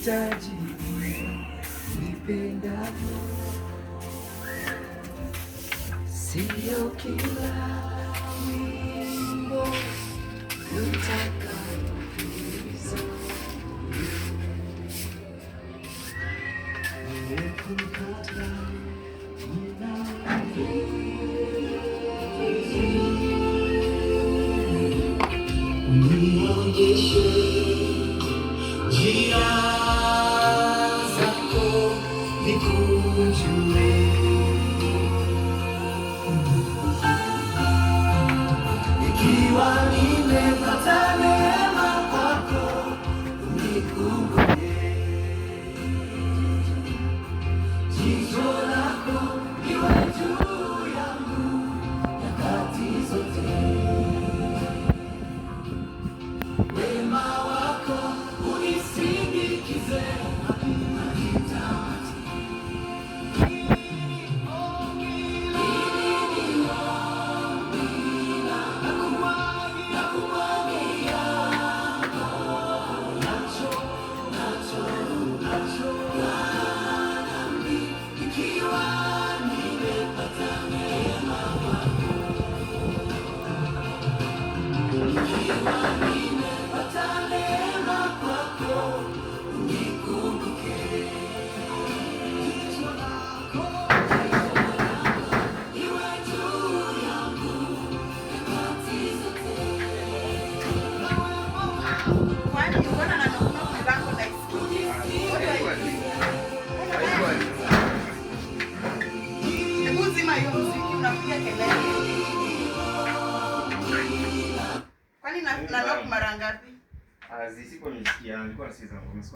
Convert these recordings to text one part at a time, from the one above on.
Nahitaji nipendavyo, sio kila wimbo utakaoiza. Nimekupata nionyeshe njia zako nikujue, ikiwa nimepata neema kwako unikumbuke, jicho lako liwe juu yangu nyakati zote, wema wako unisindikize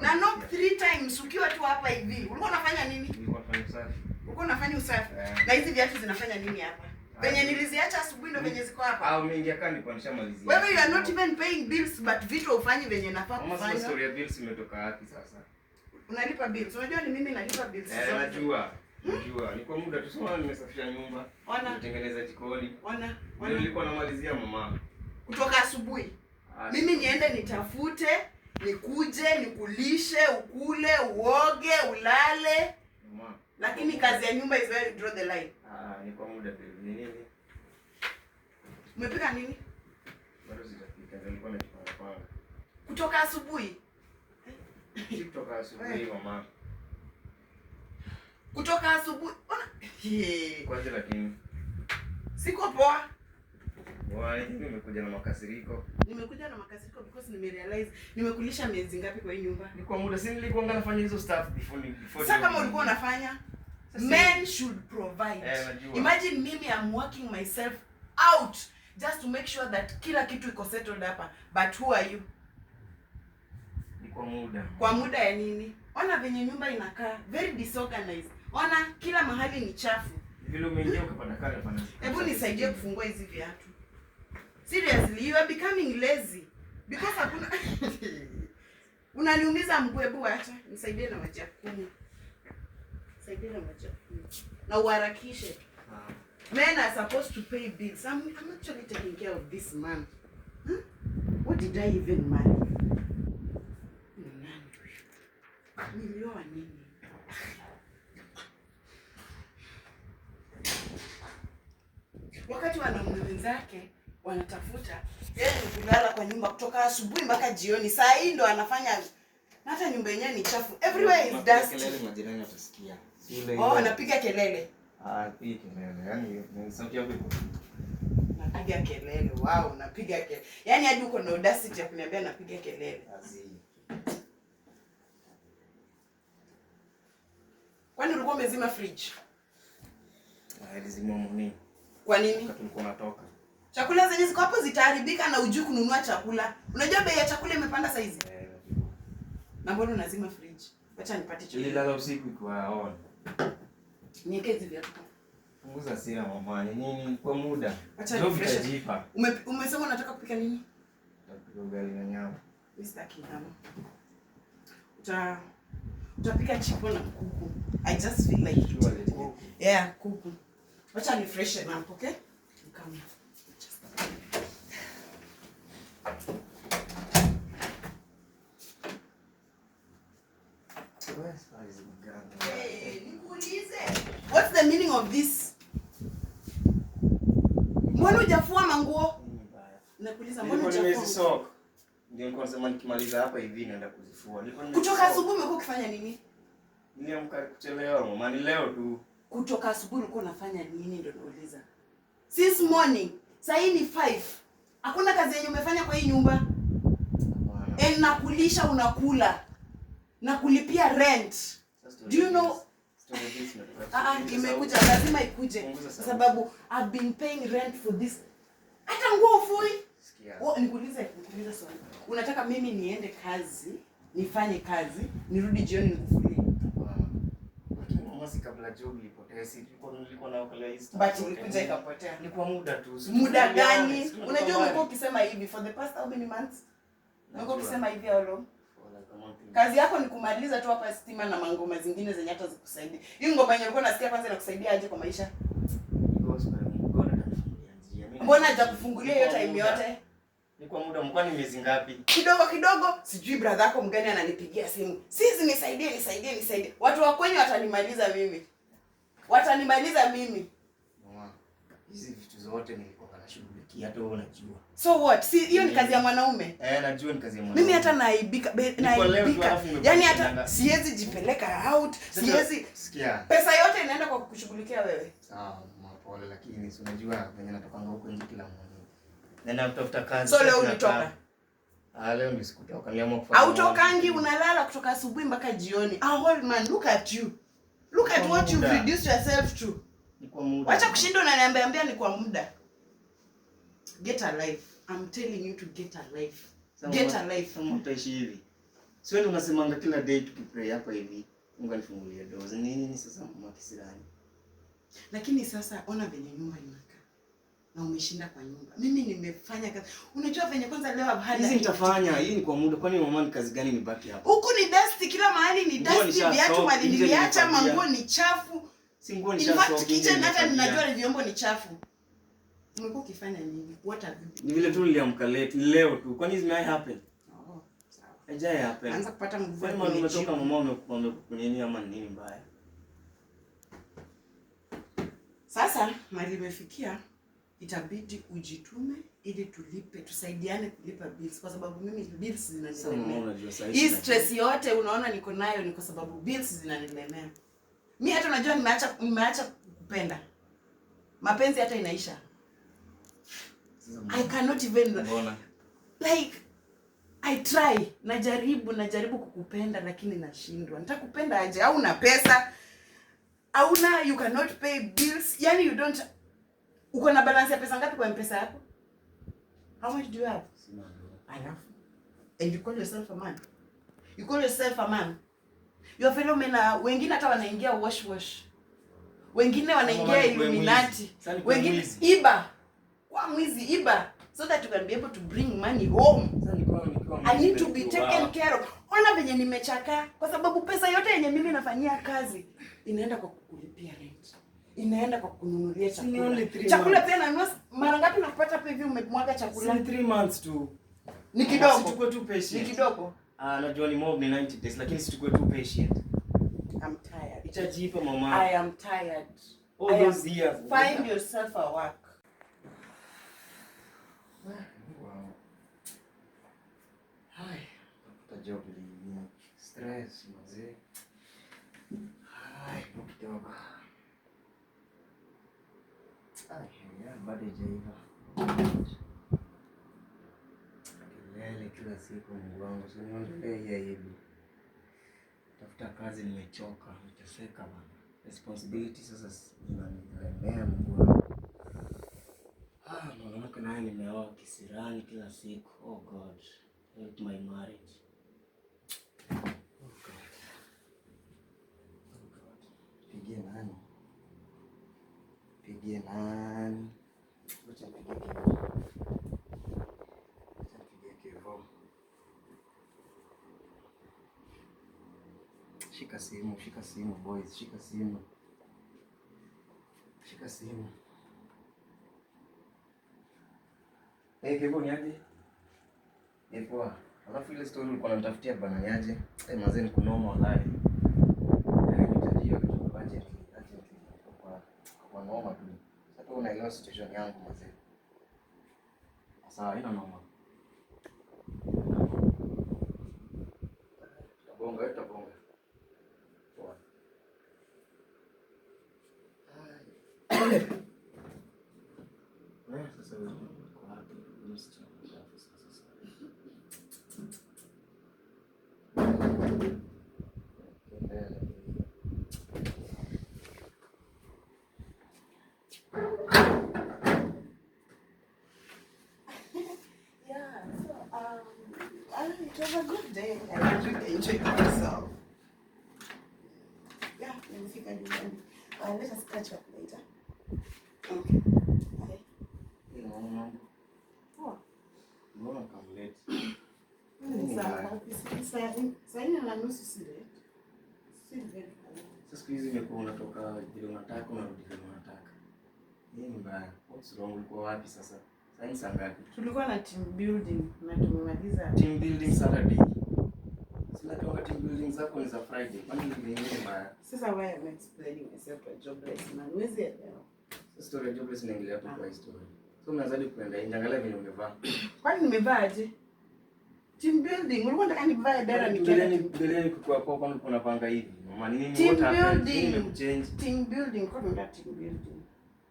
na knock 3 times ukiwa tu hapa hivi. Ulikuwa unafanya nini? Nilikuwa nafanya usafi. Ulikuwa unafanya usafi? Na hizi viatu zinafanya nini hapa? Venye niliziacha asubuhi ndo venye ziko hapa. Ah, umeingia kani kwa nishamalizia. Wewe you are not even paying bills but vitu ufanyi venye nafaa kufanya. Mama, story ya bills imetoka wapi sasa? Unalipa bills. Unajua ni mimi nalipa bills. Najua. Najua. Ni kwa muda tu sema nimesafisha nyumba. Nitengeneza jikoni. Ndio nilikuwa namalizia mama. Kutoka asubuhi. Mimi niende nitafute, nikuje, nikulishe, ukule, uoge, ulale. Mama. Lakini kazi ya nyumba is where you draw the line. Ni kwa muda tu. Ni nini? Umepika nini? Bado sijapika. Nilikuwa najipanga. Kutoka asubuhi? Kutoka asubuhi mama. Kutoka asubuhi. Ona. Kwaje lakini? Siko poa. Nimekuja na makasiriko. Nimekuja na makasiriko because nimerealize nimekulisha miezi ngapi kwa hii nyumba? Ni kwa muda, si nilikuwa nafanya hizo stuff before. Sasa kama ulikuwa unafanya, men should provide. Imagine mimi I'm working myself out just to make sure that kila kitu iko settled hapa. But who are you? Ni kwa muda. Kwa muda ya nini? Ona venye nyumba inakaa, very disorganized. Ona kila mahali ni chafu. Vile umeingia ukapanda kale hapana. Hebu nisaidie kufungua hizi viatu. Seriously, you are becoming lazy because hakuna unaniumiza mguu. Hebu acha nisaidie na maji ya kunywa. Nisaidie na maji ya kunywa. Na uharakishe. Men are supposed to pay bills. I'm actually taking care of this man. What did I even marry? Nilioa nini? Wakati wanaume wenzake wanatafuta, yeye ni kulala kwa nyumba kutoka asubuhi mpaka jioni. Saa hii ndo anafanya, hata nyumba yenyewe ni chafu. Everywhere is dusty. Kelele majirani watasikia. Napiga kelele. Piga kelele. Yaani ni sauti yako iko. Napiga kelele. Wow, napiga kelele. Yaani hadi uko na audacity ya kuniambia napiga kelele. Kwani ulikuwa umezima fridge? Nilizima mimi. Kwa nini? Tulikuwa natoka. Chakula zenye ziko hapo zitaharibika na hujui kununua chakula. Unajua bei ya chakula imepanda saa hizi? Na mbona unazima fridge? Acha nipate chakula. Nililala usiku kwa on. Niweke hizi viatu. Punguza hasira mama. Nini kwa muda? Acha nifresh. Umesema unataka kupika nini? Napika ugali na nyama. Sitaki nyama. Utapika chipo na kuku. I just feel like it. Yeah, kuku. Acha ni fresh na okay? Come. meaning of this? Mbona hujafua manguo? Nakuuliza mbona hujafua? Ndio nilikuwa nasema nikimaliza hapa hivi naenda kuzifua. Kutoka asubuhi umekuwa ukifanya nini? Niliamka kuchelewa mama, ni leo tu. Kutoka asubuhi ulikuwa unafanya nini ndio nauliza? Since morning, saa hii ni 5. Hakuna kazi yenye umefanya kwa hii nyumba? Nakulisha unakula. Na kulipia rent. Do you know? Imekuja, lazima ikuje. Kwa sababu I've been paying rent for this. Hata nguo ufui. Nikuulize swali. Unataka mimi niende kazi, nifanye kazi, nirudi jioni nikufulie? Mama kabla job ilipotea, nilikuwa naokolea Easter. But ilikuja ikapotea. Ni kwa muda tu. Muda gani? Unajua umekuwa ukisema hivi for the past how many months? Umekuwa ukisema hivi how long? Kazi yako ni kumaliza tu hapa stima na mangoma zingine zenye hata zikusaidia. Hiyo ngoma yenye ulikuwa unasikia kwanza inakusaidia aje kwa maisha? Mbona hajakufungulia hiyo time yote? Ni kwa muda mkwani miezi ngapi? Kidogo, sijui brother yako mgani ananipigia simu. Sisi nisaidie. Watu wa kwenye watanimaliza mimi. Mama, hizi vitu zote nilikuwa nashughulikia, hata wewe unajua. So what? Si hiyo ni kazi ya mwanaume? Najua ni kazi ya mwanaume. Mimi hata naibika. Yaani hata siwezi jipeleka out, sikia. Pesa yote inaenda kwa kukushughulikia wewe. Sawa, pole, lakini si unajua venye natokanga huko nje kila mmoja. Nenda kutafuta kazi. So leo ulitoka? Leo ni sikutoka. Niliamua kufanya. Hautokangi, unalala kutoka asubuhi mpaka jioni. Old man, look at you. Look at what you've reduced yourself to. Ni kwa muda. Wacha kushinda unaniambia ni kwa muda. Get a life. I'm telling you to get a life. Get a life. Kama utaishi hivi. Sio ndio unasemanga kila day tukipray hapa hivi. Mungu anifungulie doors. Nini sasa mama kisirani? Lakini sasa ona venye nyumba inakaa. Na umeshinda kwa nyumba. Mimi nimefanya kazi. Unajua venye kwanza leo hizi nitafanya. Hii ni kwa muda. Kwani mama ni kazi gani nibaki hapa? Huku ni dust, kila mahali ni dust. Viatu mali niliacha, manguo ni chafu. Si nguo ni chafu. In fact kitchen hata ninajua vyombo ni chafu. Umekuwa ukifanya nini? What have you been? Ni vile tu niliamka late leo tu. Kwani zime happen? Sawa. Haijai happen. Anza kupata nguvu. Kwani mama umetoka mama umekukunini ama nini mbaya? Sasa mali imefikia, itabidi ujitume ili tusaidiane kulipa bills kwa sababu mimi bills zinanilemea. Hii stress yote unaona niko nayo ni kwa sababu bills zinanilemea. Mimi hata unajua nimeacha kupenda. Mapenzi hata inaisha. I cannot even like I try, najaribu kukupenda lakini nashindwa. Nitakupenda aje? Au una pesa? Hauna, you cannot pay bills. Yani you don't. Uko na balance ya pesa ngapi kwa M-Pesa yako? How much do you have? Enough. And you call yourself a man? You call yourself a man? Your fellow men wengine hata wanaingia wash. Wengine wanaingia Illuminati. Wengine iba. Kwa mwizi iba so that you can be able to bring money home. I need to be taken care of. Ona venye nimechaka kwa sababu pesa yote yenye mimi nafanyia kazi inaenda kwa kukulipia rent. Inaenda kwa kununulia chakula. Chakula pia nanunua mara ngapi nakupata hapa hivi umemwaga chakula? Ni 3 months tu. Ni kidogo. Sichukue tu patient. Ni kidogo. Najua ni more than 90 days lakini sichukue tu patient. I'm tired. Itajipa mama. I am tired. All those years. Find yourself a work. Wow. Hai, tafuta job ni stress mzee. Hai, kidogo. Bado hajaiva. Kelele kila siku Mungu wangu, usiniondolee hivi. Tafuta kazi nimechoka, niteseka bana. Responsibility sasa zinanilemea Mungu wangu. Mwanamke naye nimeoa kisirani kila siku. Oh God, help my marriage. Oh God. Pigie nani? Wacha pigie Kevo. Shika simu boys, shika simu. Kevo ni aje? Poa. Alafu ile story ulikuwa unatafutia bana ni aje? Mazeni kunoma wallahi. Nitajia kutoka budget. Kwa noma tu. Sasa unaelewa situation yangu mzee. Sasa haina noma. Tabonga. Poa. Sasa wewe uko wapi? Msichana mchafu sasa. It was a good day. I really enjoyed myself. Yeah, let me think I do that. Let us catch up later. Okay. Bye. Oh. Mbona come late? Saini na nusu sile. Sasa siku hizi imekuwa unatoka vile unataka unarudi vile unataka. Nini mbaya? What's wrong? Ulikuwa wapi sasa? Sasa saa ngapi? Tulikuwa na team building na tumemaliza. Team building Saturday. Sina toka team building zako ni za Friday. Kwani ni nini mbaya? Sasa why am I explaining myself a jobless man? Wezi elewa. Sasa story ya jobless inaingilia hapo kwa story. So unaanzaje kuenda nje? Angalia vile umevaa. Kwani nimevaa aje? Team building, ulikuwa unataka nivae dera nikienda. Mbeleni kwa hapo kwani unapanga hivi. Mama nini what happened? Team building, kwa nini team building?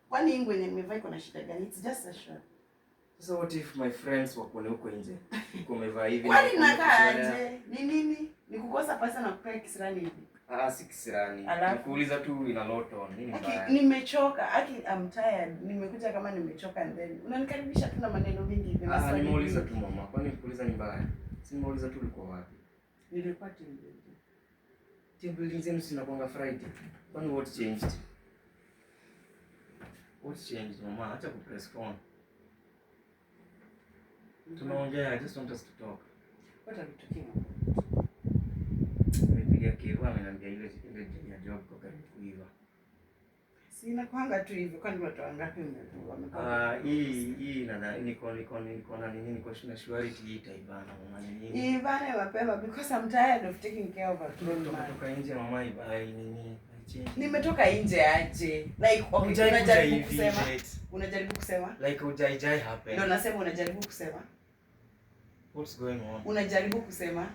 Kwani ingo yenye nimevaa iko na shida gani? It's just a shirt. So what if my friends wako huko nje? Uko umevaa hivi. Kwani nakaa aje? Ni nini? Ni kukosa pesa na kukaa kisirani hivi. Si kisirani. Nikuuliza tu ina loto. Nini mbaya? Nimechoka. I'm tired. Nimekuja kama nimechoka and then unanikaribisha tu na maneno mengi hivi. Nimeuliza tu mama. Kwani nikuuliza ni mbaya? Si nimeuliza tu ulikuwa wapi? Nilikuwa team building. Team building zenu sinakuanga Friday. Kwani what changed? What's changed mama? Acha kupress phone. Tunaongea, I just want us to talk. What are we talking about? Nimepiga kiwa ameniambia ile ya job kwa karibu kuiva. Sina kwanga tu hivyo kwani watu wangapi wamekuwa? Hii nadhani niko surety hii taibana mama nini? Ibane mapema because I'm tired of taking care of a grown man. Kutoka nje mama ibai nini? Nimetoka nje aje. Like okay, unajaribu kusema? Like ujai happen. Ndio nasema unajaribu kusema. What's going on? Unajaribu kusema.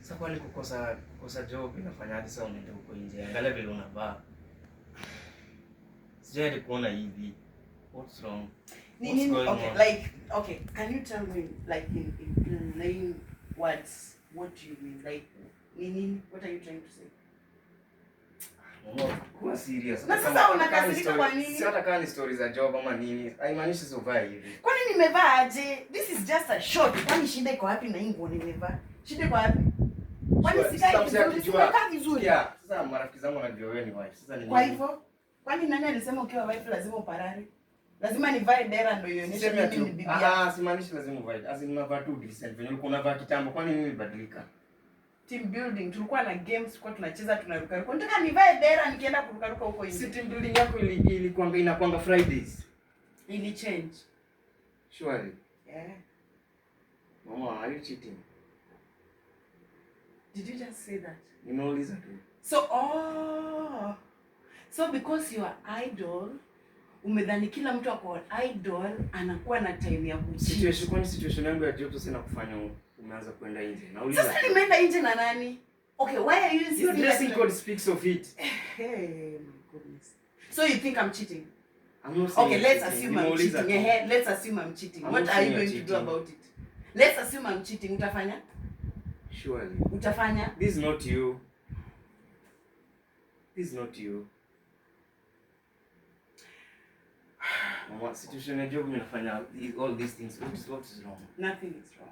Sasa kwani kukosa job inafanya hadi sasa unaenda huko nje. Angalia vile unavaa. Sijai kuona hivi. What's wrong? What's going on? Okay, can you tell me like in plain words what you mean? Like meaning what are you trying to say? Kuwa serious. Na sasa unakasirika kwa nini? Si hata kama ni stories za job ama nini. Haimaanishi sivaa hivi. Kwani nimevaa aje? This is just a short. Kwani shida iko wapi na hii nguo nimevaa? Shida iko wapi? Kwani sikai vizuri? Sasa marafiki zangu wanajua wewe ni wife. Sasa ni kwa hivyo, kwani nani alisema ukiwa wife lazima uparare? Lazima nivae dera ndio ionyeshe mimi ni bibi yako. Simaanishi lazima uvae. As in unavaa tu decent. Venye ulikuwa unavaa kitambo kwani mimi nibadilika? Team building tulikuwa na games tulikuwa tunacheza tunaruka ruka. Unataka nivae dera nikienda kuruka ruka huko nje? Si team building yako ilikuwa inakuanga Fridays. Ili change. Surely. Yeah. Mama, are you cheating? Did you just say that? Nimeuliza tu. So because you are idol, umedhani kila mtu ako idol anakuwa na time ya kucheat. Situation yangu ya job sasa inakufanya umeanza kwenda nje. Nauliza. Sasa nimeenda nje na nani? Okay, why are you insisting? Your dressing code speaks of it. Hey, my goodness. So you think I'm cheating? I'm not saying. Okay, let's assume I'm cheating. Let's assume I'm cheating. What are you going to do about it? Let's assume I'm cheating. Utafanya? Surely. Utafanya? This is not you. This is not you. Mama, situation ya job inafanya all these things. What is wrong? Nothing is wrong.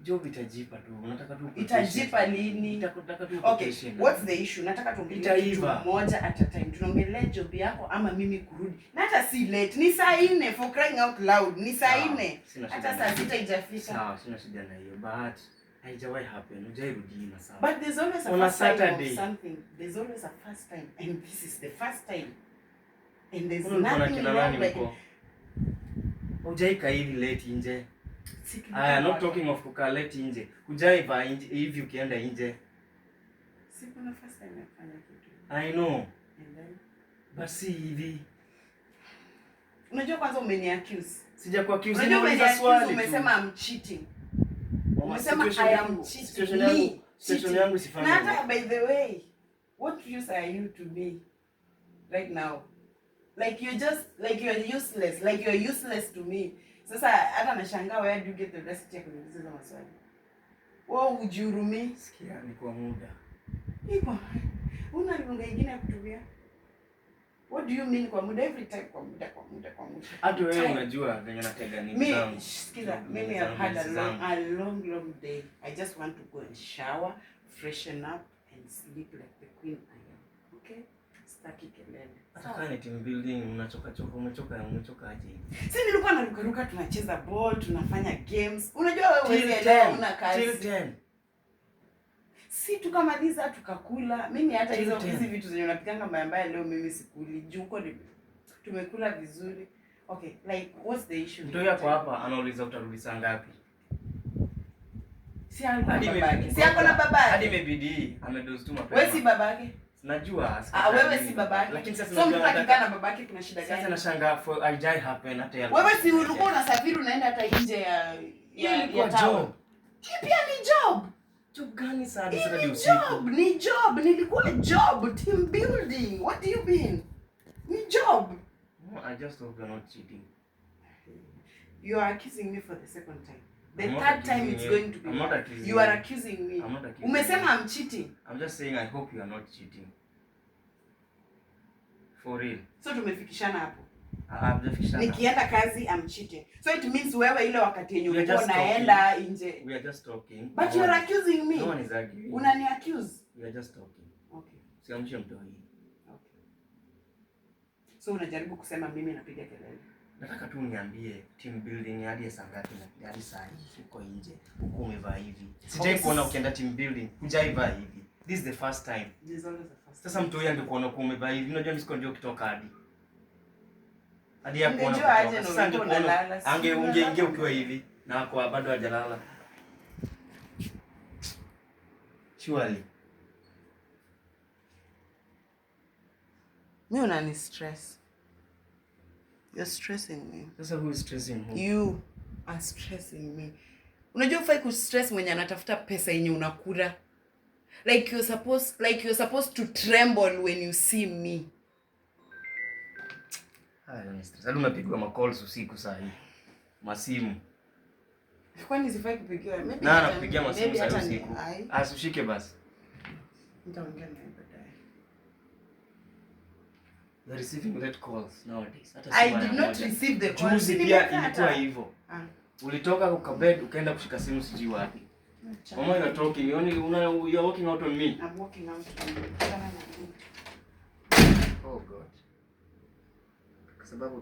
Job itajipa tu. Unataka tu itajipa lini? Nataka tu okay, what's the issue? Nataka tuongelee kitu moja at a time. Tunaongelea job yako ama mimi kurudi. Na hata si late. Ni saa 4 for crying out loud. Ni saa 4. Hata saa 6 haijafika. Sawa, sina shida na hiyo. But haijawahi happen. Hujairudi na sawa. But there's always a first time of something. There's always a first time and this is the first time. And there's nothing wrong like Hujaika hivi late nje. I'm not talking of kukaa late nje. Hujaiva nje hivi ukienda nje. Siku na first time nafanya kitu. I know. And then but si hivi. Unajua kwanza umeni-accuse. Sijakuaccuse, Unajua nimeuliza swali. Umesema I'm cheating. Umesema I am cheating. Situation yangu sifanye. Na hata by the way, what use are you to me right now? Like you're useless. Like you're useless to me. Sasa hata nashangaa where do you get the audacity ya kuniuliza hizo maswali? Wewe ujihurumii? Sikia, ni kwa muda. Iko. Una lugha nyingine ya kutumia? What do you mean kwa muda? Every time kwa muda. Hata wewe unajua venye natega nini zangu. Mimi I've had a long day. I just want to go and shower, freshen up and sleep like the queen I am. Okay? Sitaki kelele. Hata ni team building, umechoka aje? Si nilikuwa naruka tunacheza ball, tunafanya games. Unajua wewe leo una kazi. Till 10. Si tukamaliza tukakula. Mimi hata hizi vitu zenye unapikanga mbaya leo mimi sikuli. Juu uko tumekula vizuri. Okay, like what's the issue? Ndio yako hapa anauliza utarudi saa ngapi? Si yako na babake. Hadi imebidi amedoze tu mapema. Wewe si babake? Najua. Wewe si babake. Lakini sasa so mtu akikaa na babake kuna shida gani? Sasa nashangaa for I die happen hata ya. Wewe si ulikuwa unasafiri unaenda hata nje ya town. Pia ni job. Job gani sasa usiku? Ni job. Nilikuwa job, team building. What do you mean? Ni job. No, I just hope you're not cheating. You are accusing me for the second time. The third time it's going to be. I'm not accusing you. You are accusing me. I'm not accusing. Umesema I'm cheating. I'm just saying I hope you are not cheating. For real. So tumefikishana hapo. Hatujafikishana. Nikienda kazi I'm cheating. So it means wewe ile wakati yenye ulikuwa naenda nje. We are just talking. But you are accusing me. No one is arguing. Unani accuse? We are just talking. Okay. Siamshe mtu hii. Okay. So unajaribu kusema mimi napiga kelele. Nataka tu uniambie team building hadi saa ngapi na hadi saa hii uko nje. Uko umevaa hivi. Sijai kuona ukienda team building hujaivaa hivi. This is the first time. This is always the first. Sasa mtu yeye angekuona uko umevaa hivi. Unajua msiko ndio ukitoka hadi. Hadi ya kuona kutoka. Sasa angekuona ungeingia ukiwa hivi na kwa bado hajalala. Surely. Mimi unani stress. You're stressing me. Sasa who is stressing who? You are stressing me. Unajua ufai ku stress mwenye anatafuta pesa yenye unakula. Like you're supposed to tremble when you see me. Ni stress. Hadi unapigwa ma-calls usiku saa hii. Masimu. Kwani sifai kupigiwa? Na nakupigia masimu saa usiku. Asishike basi. Nitaongea naye baadaye. You are receiving late calls nowadays. I did not receive the calls. Juzi pia ilikuwa hivyo. Ulitoka ukabed ukaenda kushika simu siji wapi. Mama you're talking. You're walking out on me. I'm walking out on you. Oh God. Kwa sababu